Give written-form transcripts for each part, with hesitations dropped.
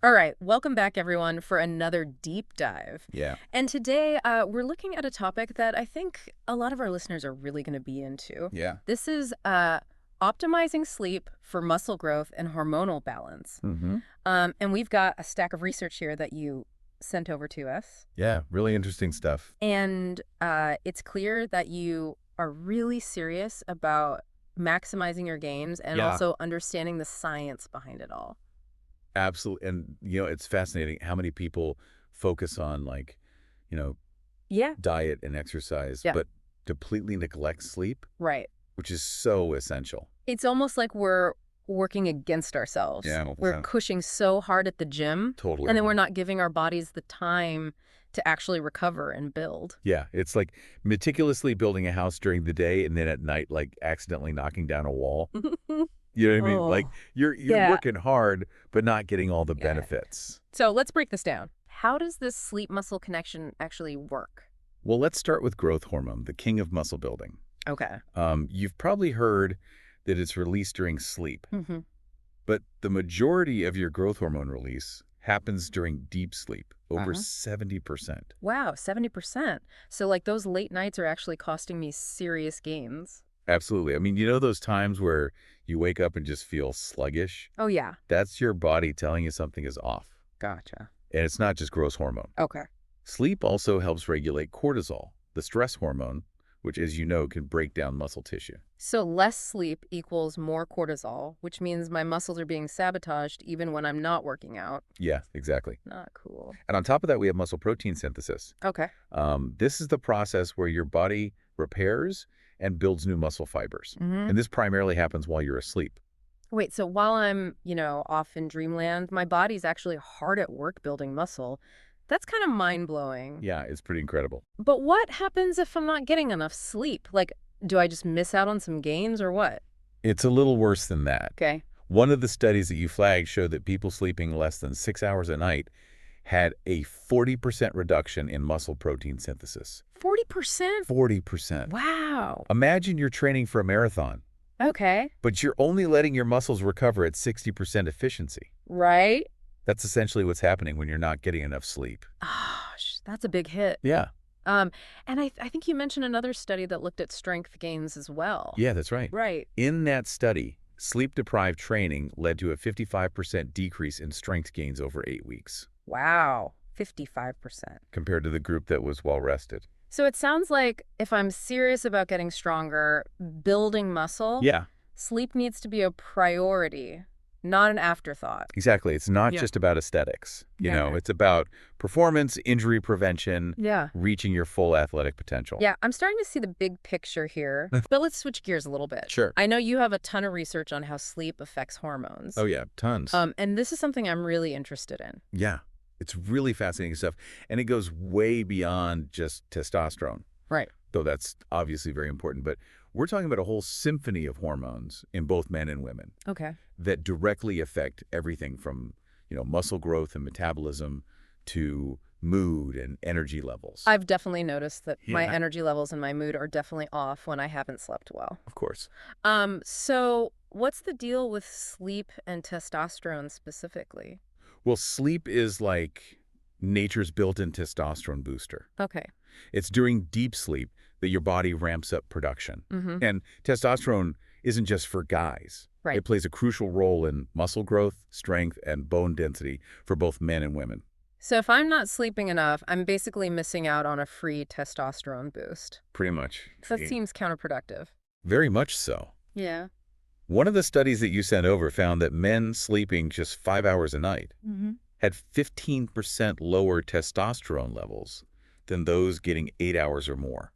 All right, welcome back, everyone, for another deep dive. Yeah. And today, we're looking at a topic that I think a lot of our listeners are really going to be into. Yeah. This is optimizing sleep for muscle growth and hormonal balance. Mm-hmm. And we've got a stack of research here that you sent over to us. Yeah. Really interesting stuff. And it's clear that you are really serious about maximizing your gains and Yeah. also understanding the science behind it all. Absolutely. And, it's fascinating how many people focus on Yeah. diet and exercise, Yeah. but completely neglect sleep, Right. which is so essential. It's almost like we're working against ourselves. Yeah. We're Yeah. pushing so hard at the gym, Totally. and then we're not giving our bodies the time to actually recover and build. Yeah. It's like meticulously building a house during the day and then at night, like accidentally knocking down a wall. You know what I mean? Like Oh, you're yeah. working hard, but not getting all the Yeah. benefits. So let's break this down. How does this sleep-muscle connection actually work? Well, let's start with growth hormone, the king of muscle building. Okay. You've probably heard that it's released during sleep, Mm-hmm. but the majority of your growth hormone release happens during deep sleep, over 70%. Wow, 70%. So like those late nights are actually costing me serious gains. Absolutely. I mean, those times where you wake up and just feel sluggish? Oh, yeah. That's your body telling you something is off. Gotcha. And it's not just growth hormone. Okay. Sleep also helps regulate cortisol, the stress hormone, which, as you know, can break down muscle tissue. So less sleep equals more cortisol, which means my muscles are being sabotaged even when I'm not working out. Yeah, exactly. Not cool. And on top of that, we have muscle protein synthesis. Okay. This is the process where your body repairs and builds new muscle fibers. Mm-hmm. And this primarily happens while you're asleep. Wait, so while I'm, off in dreamland, my body's actually hard at work building muscle. That's kind of mind-blowing. Yeah, it's pretty incredible. But what happens if I'm not getting enough sleep? Like, do I just miss out on some gains or what? It's a little worse than that. Okay. One of the studies that you flagged showed that people sleeping less than 6 hours a night had a 40% reduction in muscle protein synthesis. 40%? 40%. Wow. Imagine you're training for a marathon, Okay. but you're only letting your muscles recover at 60% efficiency. Right? That's essentially what's happening when you're not getting enough sleep. Gosh, that's a big hit. Yeah. And I think you mentioned another study that looked at strength gains as well. Yeah, that's right. Right. In that study, sleep-deprived training led to a 55% decrease in strength gains over 8 weeks Wow. 55%. compared to the group that was well-rested. So it sounds like if I'm serious about getting stronger, building muscle, Yeah, sleep needs to be a priority, not an afterthought. exactly. It's not Yeah. just about aesthetics. Yeah. It's about performance, injury prevention, Yeah. reaching your full athletic potential. Yeah, I'm starting to see the big picture here, but let's switch gears a little bit. Sure. I know you have a ton of research on how sleep affects hormones. Oh, yeah, tons. And this is something I'm really interested in. Yeah, it's really fascinating stuff. And it goes way beyond just testosterone, Right. though that's obviously very important. But we're talking about a whole symphony of hormones in both men and women Okay. that directly affect everything from, muscle growth and metabolism to mood and energy levels. I've definitely noticed that my Yeah. energy levels and my mood are definitely off when I haven't slept well. Of course. So what's the deal with sleep and testosterone specifically? Well, sleep is like nature's built-in testosterone booster. Okay. It's during deep sleep that your body ramps up production. Mm-hmm. And testosterone isn't just for guys. Right. It plays a crucial role in muscle growth, strength, and bone density for both men and women. So if I'm not sleeping enough, I'm basically missing out on a free testosterone boost. Pretty much. That seems counterproductive. Very much so. Yeah. One of the studies that you sent over found that men sleeping just 5 hours a night Mm-hmm. had 15% lower testosterone levels than those getting 8 hours or more.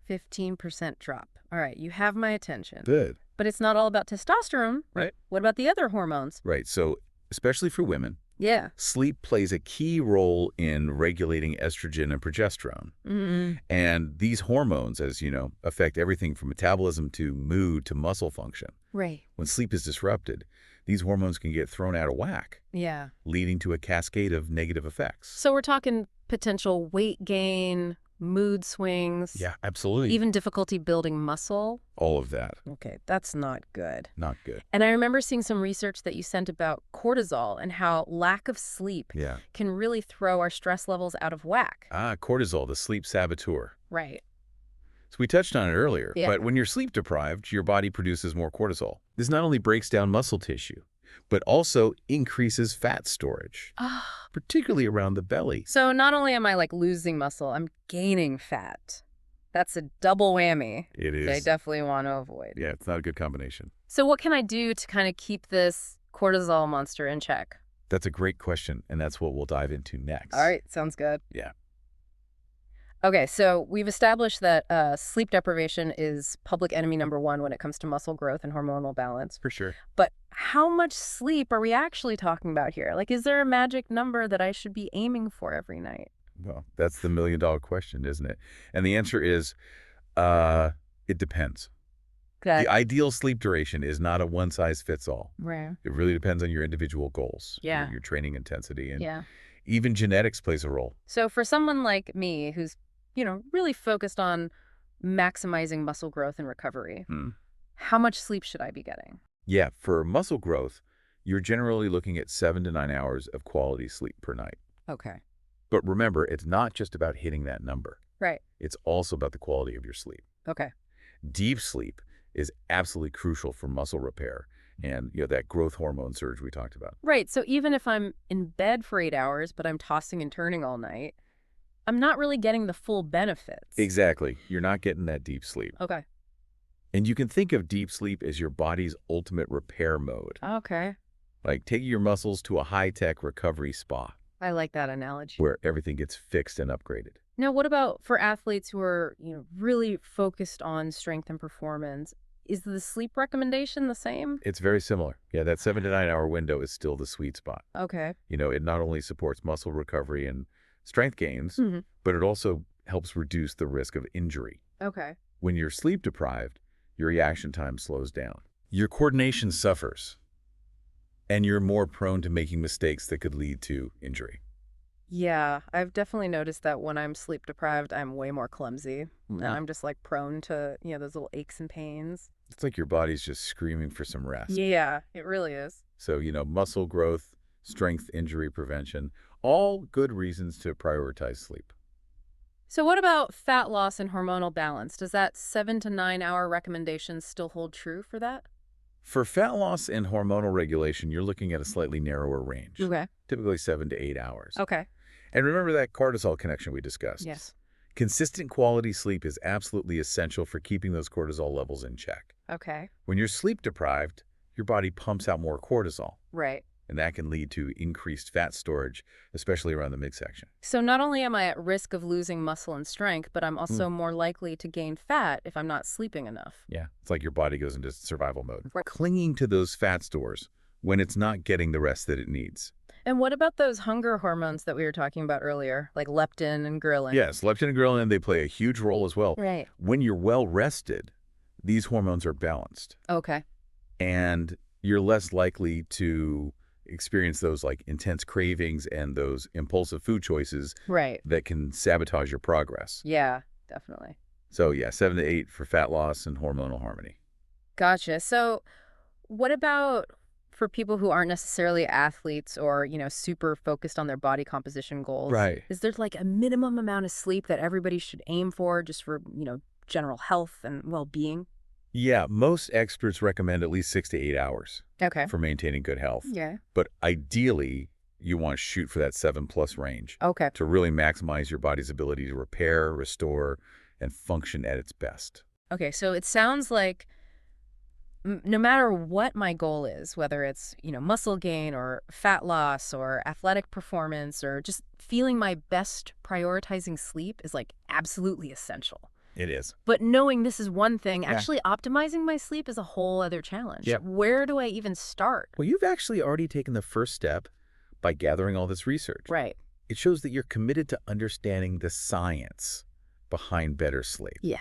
15% drop. All right, you have my attention. Good. But it's not all about testosterone. Right. What about the other hormones? Right. So especially for women, Yeah. sleep plays a key role in regulating estrogen and progesterone. Mm-hmm. And these hormones, as you know, affect everything from metabolism to mood to muscle function. Right. When sleep is disrupted, these hormones can get thrown out of whack, Yeah. leading to a cascade of negative effects. So we're talking potential weight gain, mood swings, Yeah, absolutely. even difficulty building muscle. All of that. Okay, that's not good. Not good. And I remember seeing some research that you sent about cortisol and how lack of sleep Yeah. can really throw our stress levels out of whack. Cortisol, the sleep saboteur. Right. So we touched on it earlier, Yeah. but when you're sleep deprived, your body produces more cortisol. This not only breaks down muscle tissue, but also increases fat storage, Ah. particularly around the belly. So not only am I like losing muscle, I'm gaining fat. That's a double whammy It is. that I definitely want to avoid. Yeah, it's not a good combination. So what can I do to kind of keep this cortisol monster in check? That's a great question, and that's what we'll dive into next. All right, sounds good. Yeah. Okay, so we've established that sleep deprivation is public enemy number one when it comes to muscle growth and hormonal balance. For sure. But how much sleep are we actually talking about here? Like, is there a magic number that I should be aiming for every night? Well, that's the million-dollar question, isn't it? And the answer is, it depends. Okay. The ideal sleep duration is not a one-size-fits-all. Right. It really depends on your individual goals, Yeah. your training intensity, and Yeah. even genetics plays a role. So for someone like me who's, really focused on maximizing muscle growth and recovery, how much sleep should I be getting? Yeah, for muscle growth, you're generally looking at 7 to 9 hours of quality sleep per night. Okay. But remember, it's not just about hitting that number. Right. It's also about the quality of your sleep. Okay. Deep sleep is absolutely crucial for muscle repair and that growth hormone surge we talked about. Right. So even if I'm in bed for 8 hours, but I'm tossing and turning all night, I'm not really getting the full benefits. Exactly. You're not getting that deep sleep. Okay. And you can think of deep sleep as your body's ultimate repair mode. Okay. Like taking your muscles to a high-tech recovery spa I like that analogy. where everything gets fixed and upgraded. Now, what about for athletes who are, really focused on strength and performance? Is the sleep recommendation the same? It's very similar. Yeah, that 7 to 9 hour window is still the sweet spot. Okay. It not only supports muscle recovery and strength gains, Mhm. but it also helps reduce the risk of injury. Okay. When you're sleep deprived, your reaction time slows down. Your coordination suffers, and you're more prone to making mistakes that could lead to injury. Yeah, I've definitely noticed that when I'm sleep deprived, I'm way more clumsy. And Yeah. I'm just like prone to, those little aches and pains. It's like your body's just screaming for some rest. Yeah, it really is. So, muscle growth, strength, injury prevention, all good reasons to prioritize sleep. So what about fat loss and hormonal balance? Does that 7 to 9 hour recommendation still hold true for that? For fat loss and hormonal regulation, you're looking at a slightly narrower range, Okay. typically 7 to 8 hours. Okay. And remember that cortisol connection we discussed? Yes. Consistent quality sleep is absolutely essential for keeping those cortisol levels in check. Okay. When you're sleep deprived, your body pumps out more cortisol, Right. and that can lead to increased fat storage, especially around the midsection. So not only am I at risk of losing muscle and strength, but I'm also more likely to gain fat if I'm not sleeping enough. Yeah, it's like your body goes into survival mode. Right. Clinging to those fat stores when it's not getting the rest that it needs. And what about those hunger hormones that we were talking about earlier, like leptin and ghrelin? Yes, leptin and ghrelin, they play a huge role as well. Right. When you're well rested, these hormones are balanced, Okay. and you're less likely to experience those like intense cravings and those impulsive food choices Right. that can sabotage your progress. Yeah, definitely. So yeah, 7 to 8 for fat loss and hormonal harmony. Gotcha. So what about for people who aren't necessarily athletes or, super focused on their body composition goals? Right. Is there like a minimum amount of sleep that everybody should aim for just for, general health and well-being? Yeah, most experts recommend at least 6 to 8 hours Okay. for maintaining good health. Yeah. But ideally, you want to shoot for that 7+ range Okay. to really maximize your body's ability to repair, restore, and function at its best. Okay, so it sounds like no matter what my goal is, whether it's, muscle gain or fat loss or athletic performance or just feeling my best, prioritizing sleep is like absolutely essential. It is. But knowing this is one thing, Yeah. actually optimizing my sleep is a whole other challenge. Yep. Where do I even start? Well, you've actually already taken the first step by gathering all this research. Right. It shows that you're committed to understanding the science behind better sleep. Yeah.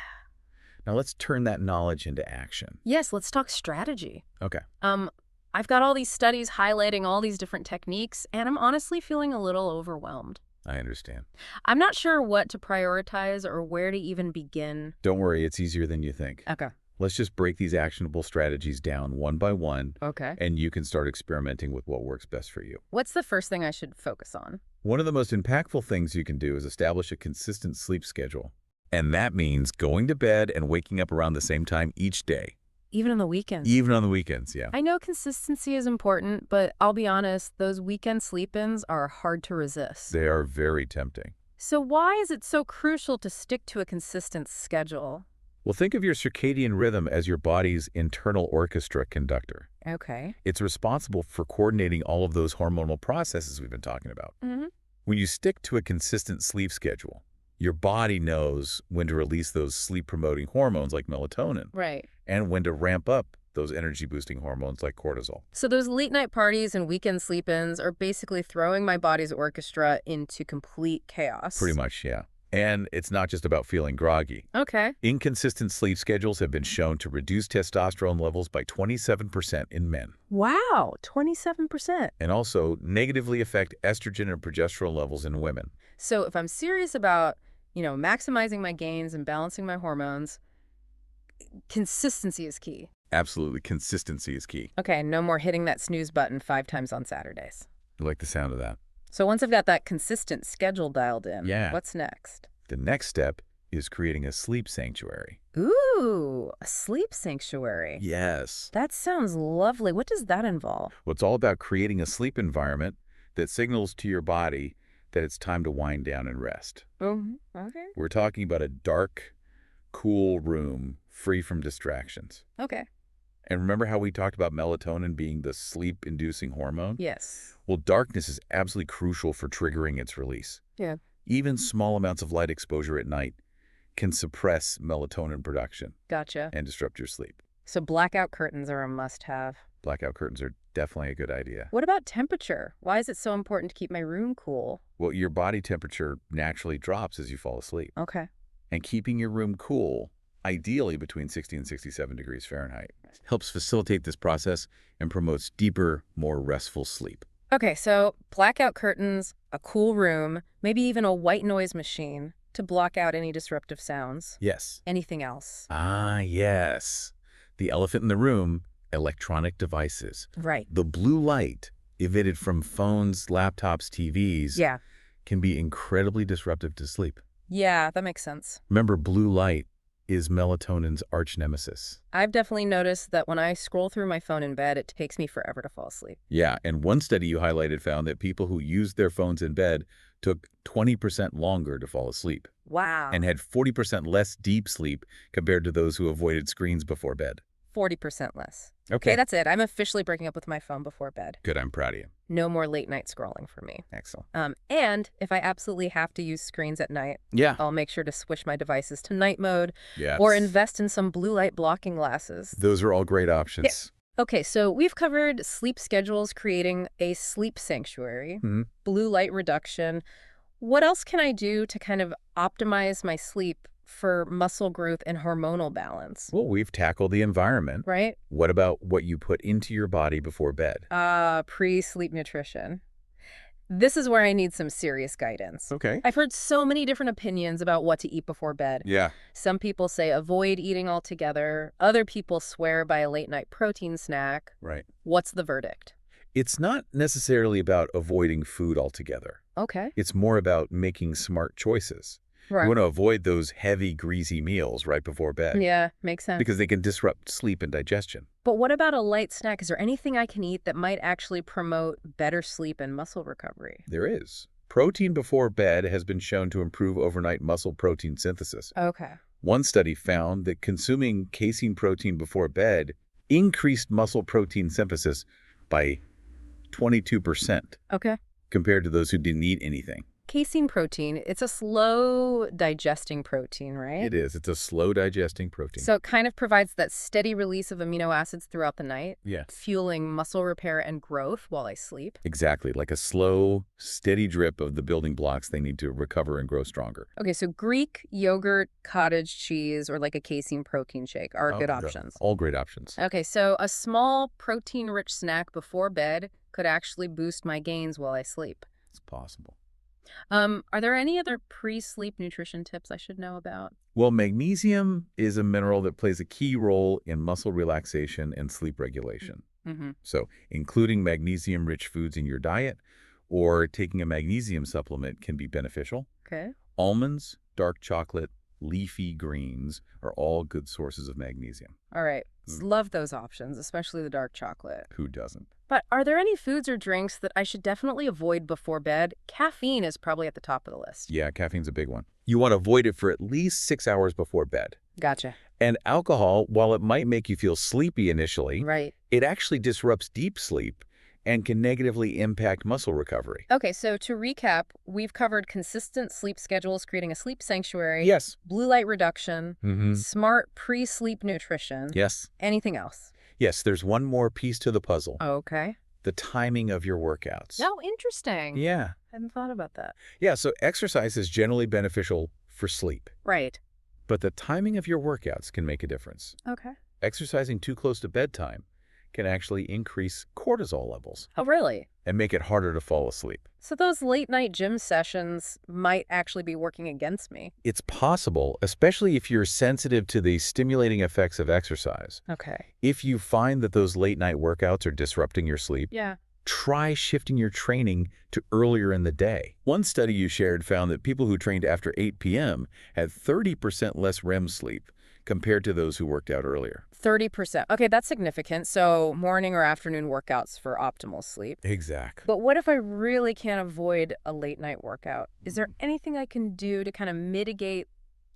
Now let's turn that knowledge into action. Yes, let's talk strategy. Okay. I've got all these studies highlighting all these different techniques, and I'm honestly feeling a little overwhelmed. I understand. I'm not sure what to prioritize or where to even begin. Don't worry, it's easier than you think. Okay. Let's just break these actionable strategies down one by one, Okay. and you can start experimenting with what works best for you. What's the first thing I should focus on? One of the most impactful things you can do is establish a consistent sleep schedule. And that means going to bed and waking up around the same time each day. Even on the weekends? Even on the weekends, yeah. I know consistency is important, but I'll be honest, those weekend sleep-ins are hard to resist. They are very tempting. So why is it so crucial to stick to a consistent schedule? Well, think of your circadian rhythm as your body's internal orchestra conductor. Okay. It's responsible for coordinating all of those hormonal processes we've been talking about. When you stick to a consistent sleep schedule, your body knows when to release those sleep-promoting hormones like melatonin Right. and when to ramp up those energy-boosting hormones like cortisol. So those late-night parties and weekend sleep-ins are basically throwing my body's orchestra into complete chaos. Pretty much, yeah. And it's not just about feeling groggy. Okay. Inconsistent sleep schedules have been shown to reduce testosterone levels by 27% in men, Wow, 27%. and also negatively affect estrogen and progesterone levels in women. So if I'm serious about, maximizing my gains and balancing my hormones, consistency is key. Absolutely, consistency is key. Okay, no more hitting that snooze button 5 times on Saturdays. I like the sound of that. So once I've got that consistent schedule dialed in, Yeah. what's next? The next step is creating a sleep sanctuary. Ooh, a sleep sanctuary. Yes. That sounds lovely. What does that involve? Well, it's all about creating a sleep environment that signals to your body that it's time to wind down and rest. Okay. We're talking about a dark, cool room free from distractions. Okay. And remember how we talked about melatonin being the sleep-inducing hormone? Yes. Well, darkness is absolutely crucial for triggering its release. Yeah. Even small amounts of light exposure at night can suppress melatonin production Gotcha. and disrupt your sleep. So blackout curtains are a must-have. Blackout curtains are definitely a good idea. What about temperature? Why is it so important to keep my room cool? Well, your body temperature naturally drops as you fall asleep. Okay. And keeping your room cool, ideally between 60 and 67 degrees Fahrenheit, helps facilitate this process and promotes deeper, more restful sleep. Okay, so blackout curtains, a cool room, maybe even a white noise machine to block out any disruptive sounds. Yes. Anything else? Ah, yes. The elephant in the room, electronic devices. Right. The blue light emitted from phones, laptops, TVs Yeah. can be incredibly disruptive to sleep. Yeah, that makes sense. Remember, blue light is melatonin's arch nemesis. I've definitely noticed that when I scroll through my phone in bed, it takes me forever to fall asleep. Yeah, and one study you highlighted found that people who used their phones in bed took 20% longer to fall asleep Wow. and had 40% less deep sleep compared to those who avoided screens before bed. 40% less. Okay. Okay, that's it. I'm officially breaking up with my phone before bed. Good, I'm proud of you. No more late night scrolling for me. Excellent. And if I absolutely have to use screens at night, Yeah. I'll make sure to switch my devices to night mode Yes. or invest in some blue light blocking glasses. Those are all great options. Okay, so we've covered sleep schedules, creating a sleep sanctuary, blue light reduction. What else can I do to kind of optimize my sleep for muscle growth and hormonal balance? Well, we've tackled the environment. Right? What about what you put into your body before bed? Pre-sleep nutrition. This is where I need some serious guidance. Okay. I've heard so many different opinions about what to eat before bed. Yeah. Some people say avoid eating altogether. Other people swear by a late-night protein snack. Right. What's the verdict? It's not necessarily about avoiding food altogether. Okay. It's more about making smart choices. Right. You want to avoid those heavy, greasy meals right before bed. Yeah, makes sense. Because they can disrupt sleep and digestion. But what about a light snack? Is there anything I can eat that might actually promote better sleep and muscle recovery? There is. Protein before bed has been shown to improve overnight muscle protein synthesis. Okay. One study found that consuming casein protein before bed increased muscle protein synthesis by 22% Okay. compared to those who didn't eat anything. Casein protein, it's a slow digesting protein, right? It is. It's a slow digesting protein. So it kind of provides that steady release of amino acids throughout the night, Yeah. fueling muscle repair and growth while I sleep. Exactly. Like a slow, steady drip of the building blocks they need to recover and grow stronger. Okay, so Greek yogurt, cottage cheese, or like a casein protein shake are good options. All great options. Okay, so a small protein-rich snack before bed could actually boost my gains while I sleep. It's possible. Are there any other pre-sleep nutrition tips I should know about? Well, magnesium is a mineral that plays a key role in muscle relaxation and sleep regulation. Mm-hmm. So, including magnesium-rich foods in your diet or taking a magnesium supplement can be beneficial. Okay. Almonds, dark chocolate, leafy greens are all good sources of magnesium. All right. Mm. Love those options, especially the dark chocolate. Who doesn't? But are there any foods or drinks that I should definitely avoid before bed? Caffeine is probably at the top of the list. Yeah, caffeine's a big one. You want to avoid it for at least 6 hours before bed. Gotcha. And alcohol, while it might make you feel sleepy initially, Right. it actually disrupts deep sleep and can negatively impact muscle recovery. Okay, so to recap, we've covered consistent sleep schedules, creating a sleep sanctuary, Yes. blue light reduction, Mm-hmm. smart pre-sleep nutrition. Yes. Anything else? Yes, there's one more piece to the puzzle. Okay. The timing of your workouts. Oh, interesting. Yeah. Hadn't thought about that. Yeah, so exercise is generally beneficial for sleep, Right. but the timing of your workouts can make a difference. Okay. Exercising too close to bedtime can actually increase cortisol levels Oh, really? and make it harder to fall asleep. So those late night gym sessions might actually be working against me. It's possible, especially if you're sensitive to the stimulating effects of exercise. Okay. If you find that those late night workouts are disrupting your sleep, Yeah. try shifting your training to earlier in the day. One study you shared found that people who trained after 8 p.m. had 30% less REM sleep compared to those who worked out earlier. 30%. Okay, that's significant. So morning or afternoon workouts for optimal sleep. Exactly. But what if I really can't avoid a late night workout? Is there anything I can do to kind of mitigate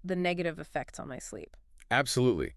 the negative effects on my sleep? Absolutely.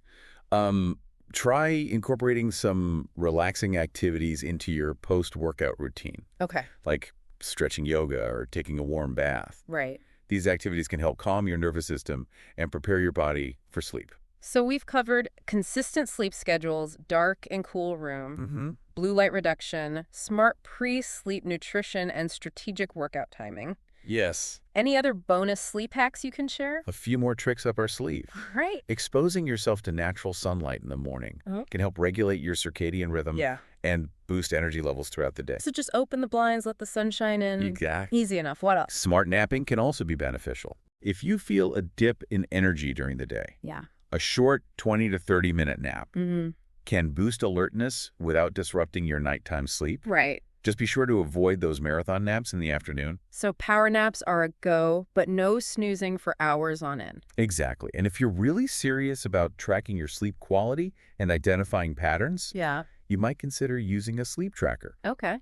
Try incorporating some relaxing activities into your post-workout routine, Okay. like stretching yoga or taking a warm bath. Right. These activities can help calm your nervous system and prepare your body for sleep. So we've covered consistent sleep schedules, dark and cool room, Mm-hmm. blue light reduction, smart pre-sleep nutrition, and strategic workout timing. Yes. Any other bonus sleep hacks you can share? A few more tricks up our sleeve. Right. Exposing yourself to natural sunlight in the morning can help regulate your circadian rhythm Yeah. and boost energy levels throughout the day. So just open the blinds, let the sunshine in. Exactly. Easy enough. What else? Smart napping can also be beneficial. If you feel a dip in energy during the day, Yeah. a short 20 to 30-minute nap Mm-hmm. can boost alertness without disrupting your nighttime sleep. Right. Just be sure to avoid those marathon naps in the afternoon. So power naps are a go, but no snoozing for hours on end. Exactly. And if you're really serious about tracking your sleep quality and identifying patterns, Yeah. you might consider using a sleep tracker. Okay.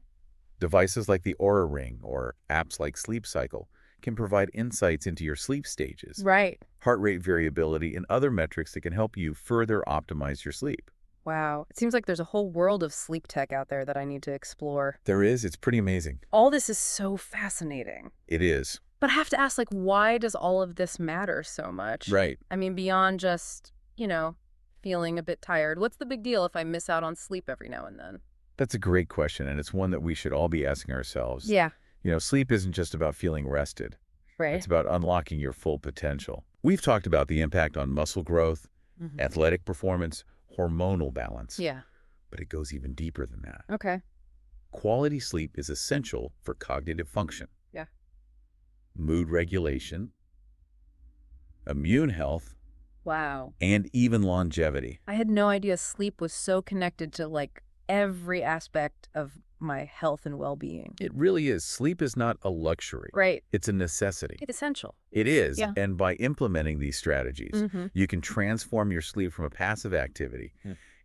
Devices like the Oura Ring or apps like Sleep Cycle can provide insights into your sleep stages, Right. heart rate variability, and other metrics that can help you further optimize your sleep. Wow. It seems like there's a whole world of sleep tech out there that I need to explore. There is. It's pretty amazing. All this is so fascinating. It is. But I have to ask, like, why does all of this matter so much? Right. I mean, beyond just, feeling a bit tired, what's the big deal if I miss out on sleep every now and then? That's a great question, and it's one that we should all be asking ourselves. Yeah. Sleep isn't just about feeling rested. Right. It's about unlocking your full potential. We've talked about the impact on muscle growth, Mhm. athletic performance, hormonal balance. Yeah. But it goes even deeper than that. Okay. Quality sleep is essential for cognitive function. Yeah. Mood regulation, immune health, Wow. and even longevity. I had no idea sleep was so connected to, like, every aspect of my health and well-being. It really is. Sleep is not a luxury. Right. It's a necessity. It's essential. It is. Yeah. And by implementing these strategies, Mm-hmm. you can transform your sleep from a passive activity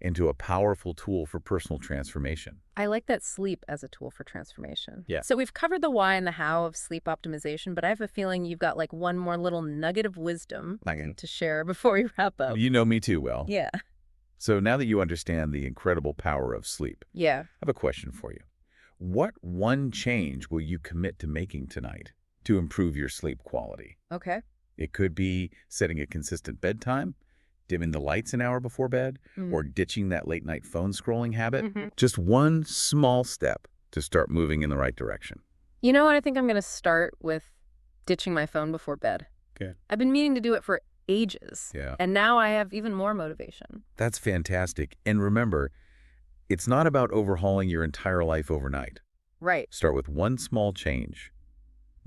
into a powerful tool for personal transformation. I like that sleep as a tool for transformation. Yeah. So we've covered the why and the how of sleep optimization, but I have a feeling you've got like one more little nugget of wisdom to share before we wrap up. You know me too well. Yeah. So now that you understand the incredible power of sleep, Yeah. I have a question for you. What one change will you commit to making tonight to improve your sleep quality? Okay. It could be setting a consistent bedtime, dimming the lights an hour before bed, or ditching that late-night phone scrolling habit. Mm-hmm. Just one small step to start moving in the right direction. You know what? I think I'm going to start with ditching my phone before bed. Okay. I've been meaning to do it for ages. Yeah. And now I have even more motivation. That's fantastic. And remember, it's not about overhauling your entire life overnight. Right. Start with one small change.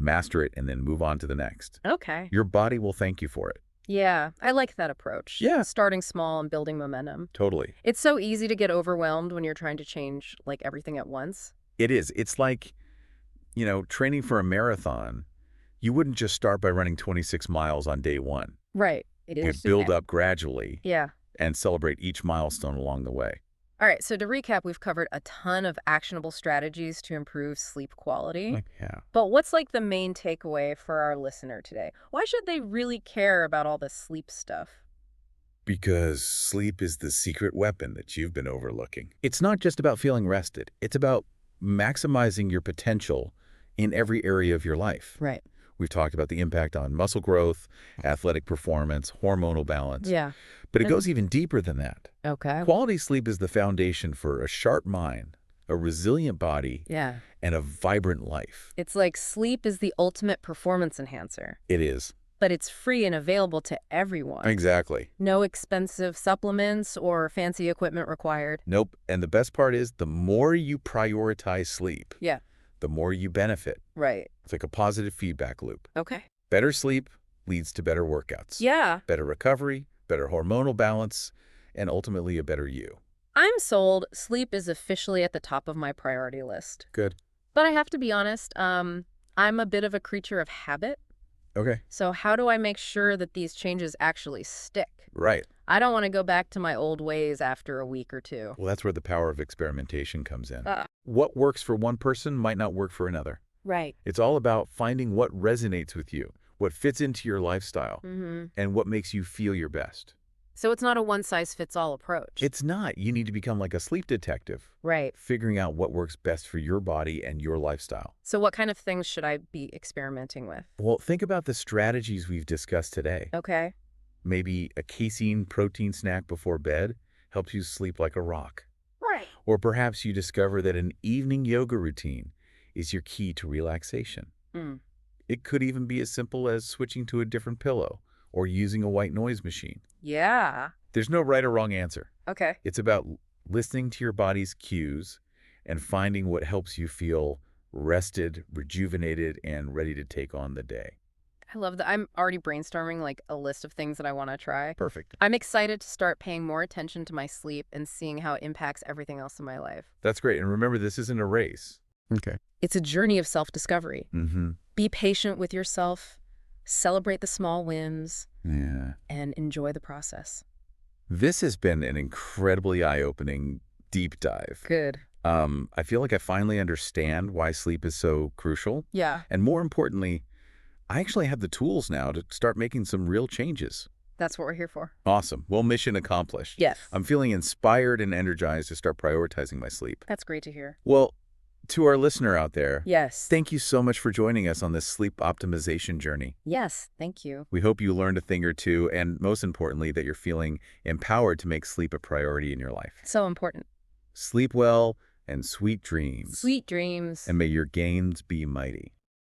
master it, and then move on to the next. Okay. Your body will thank you for it. Yeah, I like that approach. Yeah. Starting small and building momentum. Totally. It's so easy to get overwhelmed when you're trying to change, like, everything at once. It is. It's like, training for a marathon. You wouldn't just start by running 26 miles on day one. Right. It You is. build up gradually Yeah. and celebrate each milestone along the way. All right, so to recap, we've covered a ton of actionable strategies to improve sleep quality. Yeah. But what's like the main takeaway for our listener today? Why should they really care about all this sleep stuff? Because sleep is the secret weapon that you've been overlooking. It's not just about feeling rested. It's about maximizing your potential in every area of your life. Right. We've talked about the impact on muscle growth, athletic performance, hormonal balance. Yeah. But it goes even deeper than that. Okay. Quality sleep is the foundation for a sharp mind, a resilient body, Yeah. and a vibrant life. It's like sleep is the ultimate performance enhancer, It is. but it's free and available to everyone. Exactly. No expensive supplements or fancy equipment required. Nope. And the best part is the more you prioritize sleep, Yeah. the more you benefit. Right. It's like a positive feedback loop. Okay. Better sleep leads to better workouts. Yeah. Better recovery, better hormonal balance, and ultimately a better you. I'm sold. Sleep is officially at the top of my priority list. Good. But I have to be honest, I'm a bit of a creature of habit. Okay. So how do I make sure that these changes actually stick? Right. I don't want to go back to my old ways after a week or two. Well, that's where the power of experimentation comes in. Uh, What works for one person might not work for another. right. It's all about finding what resonates with you, what fits into your lifestyle, Mm-hmm. and what makes you feel your best. So it's not a one-size-fits-all approach. It's not. You need to become like a sleep detective, Right. figuring out what works best for your body and your lifestyle. So what kind of things should I be experimenting with? Well, think about the strategies we've discussed today. Okay. Maybe a casein protein snack before bed helps you sleep like a rock. Right. Or perhaps you discover that an evening yoga routine is your key to relaxation. Mm. It could even be as simple as switching to a different pillow or using a white noise machine. Yeah. There's no right or wrong answer. Okay. It's about listening to your body's cues and finding what helps you feel rested, rejuvenated, and ready to take on the day. I love that. I'm already brainstorming like a list of things that I want to try. Perfect. I'm excited to start paying more attention to my sleep and seeing how it impacts everything else in my life. That's great. And remember, this isn't a race. Okay. It's a journey of self-discovery. Mm-hmm. Be patient with yourself, celebrate the small wins, Yeah. and enjoy the process. This has been an incredibly eye-opening deep dive. Good. I feel like I finally understand why sleep is so crucial. Yeah, And more importantly, I actually have the tools now to start making some real changes. that's what we're here for. Awesome. Well, mission accomplished. Yes. I'm feeling inspired and energized to start prioritizing my sleep. That's great to hear. Well, to our listener out there, Yes. thank you so much for joining us on this sleep optimization journey. Yes, thank you. We hope you learned a thing or two, and most importantly, that you're feeling empowered to make sleep a priority in your life. So important. Sleep well and sweet dreams. Sweet dreams. And may your gains be mighty.